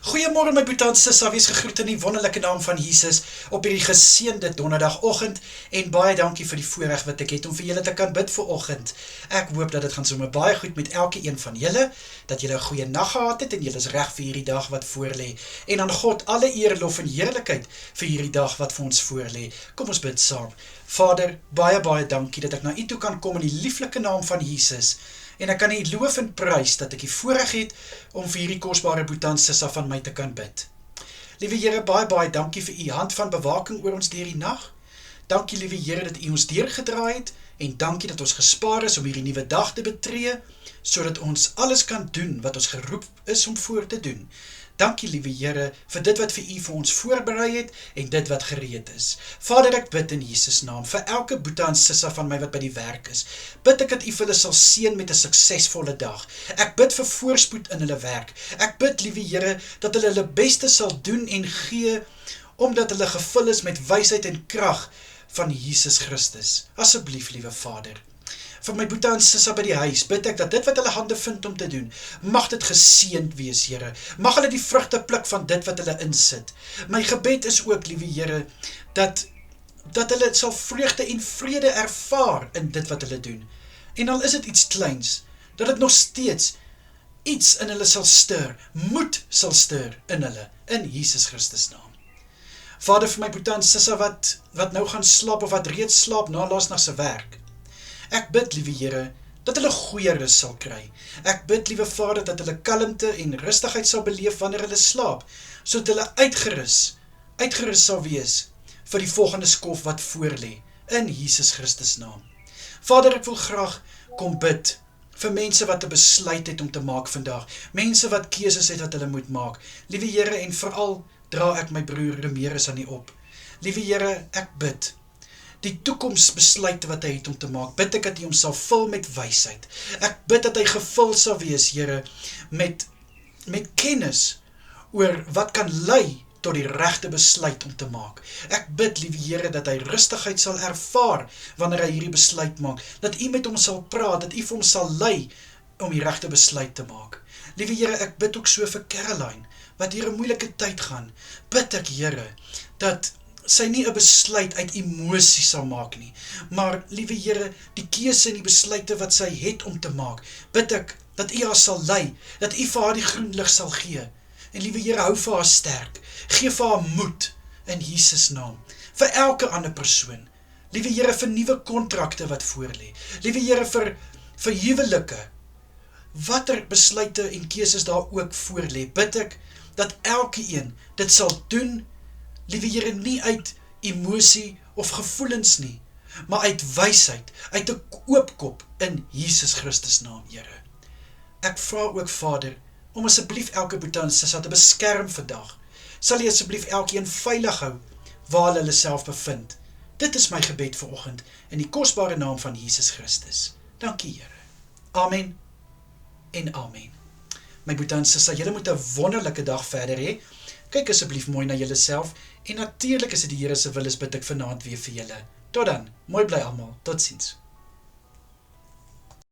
Goeiemôre my boetie en sissa, wees gegroet in die wonderlike naam van Jesus op hierdie geseënde donderdagoggend en baie dankie vir die voorreg wat ek het om vir julle te kan bid vanoggend. Ek hoop dat dit gaan sommer baie goed met elke een van julle, dat julle 'n goeie nag gehad het en julle is reg vir hierdie dag wat voorlê. En aan God alle eer, lof en heerlikheid vir hierdie dag wat vir ons voorlê. Kom ons bid saam. Vader, baie dankie dat ek na U toe kan kom in die lieflike naam van Jesus. En ek kan U loof en prys dat ek die voorreg het om vir hierdie kosbare boetie en sissa van my te kan bid. Liewe Here, baie dankie vir U hand van bewaking oor ons deur die nag. Dankie liewe Here dat U ons deurgedraai het en dankie dat ons gespaar is om hierdie nuwe dag te betree, sodat ons alles kan doen wat ons geroep is om voor te doen. Dankie liewe Here vir dit wat vir U vir ons voorberei het en dit wat gereed is. Vader, ek bid in Jesus naam vir elke boetie en sissa van my wat by die werk is. Bid ek dat U vir hulle sal seën met 'n suksesvolle dag. Ek bid vir voorspoed in hulle werk. Ek bid liewe Here dat hulle hulle beste sal doen en gee omdat hulle gevul is met wysheid en krag van Jesus Christus. Asseblief liewe Vader, vir my boetie en sissa by die huis, bid ek dat dit wat hulle hande vind om te doen, mag dit geseënd wees, Here. Mag hulle die vrugte pluk van dit wat hulle insit. My gebed is ook, liewe Here, dat hulle sal vreugde en vrede ervaar in dit wat hulle doen. En al is dit iets kleins, dat dit nog steeds iets in hulle sal stir, moed sal stir in hulle, in Jesus Christus naam. Vader, vir my boetie en sissa wat nou gaan slaap of wat reeds slaap na laasnag se werk. Ek bid, liewe Here, dat hulle goeie rus sal kry. Ek bid, liewe Vader, dat hulle kalmte en rustigheid sal beleef wanneer hulle slaap, sodat hulle uitgerus sal wees vir die volgende skof wat voorlê, in Jesus Christus naam. Vader, ek wil graag kom bid vir mense wat 'n besluit het om te maak vandag, mense wat keuses het wat hulle moet maak. Liewe Here, en veral dra ek my broer Remerus aan U op. Liewe Here, ek bid die toekomsbesluite wat hy het om te maak, bid ek dat hy hom sal vul met wysheid. Ek bid dat hy gevul sal wees, Here, met kennis oor wat kan lei tot die regte besluit om te maak. Ek bid, liewe Here, dat hy rustigheid sal ervaar wanneer hy hierdie besluit maak, dat U met hom sal praat, dat U vir hom sal lei om die regte besluit te maak. Liewe Here, ek bid ook so vir Caroline, wat hier 'n moeilike tyd gaan. Bid ek, Here, dat sy nie 'n besluit uit emosie sal maak nie, maar liewe Here, die keuse en die besluite wat sy het om te maak, bid ek dat U haar sal lei, dat U vir haar die groen lig sal gee. En liewe Here, hou vir haar sterk, gee vir haar moed in Jesus naam. Vir elke ander persoon, liewe Here, vir nuwe kontrakte wat voorlê, liewe Here, vir huwelike, watter besluite en keuses daar ook voorlê, bid ek dat elke een dit sal doen, liewe Here, nie uit emosie of gevoelens nie, maar uit wysheid, uit 'n oop kop in Jesus Christus naam, Here. Ek vra ook, Vader, om asseblief elke boetie en sissa te beskerm vandag. Sal U asseblief elkeen veilig hou waar hulle self bevind. Dit is my gebed vanoggend in die kosbare naam van Jesus Christus. Dankie, Here. Amen en amen. My boetie en sissa, julle moet 'n wonderlike dag verder hê. Kyk asseblief mooi na julle self en natuurlik as dit die Here se wil is, bid ek vanaand weer vir julle. Tot dan, mooi bly almal, totsiens.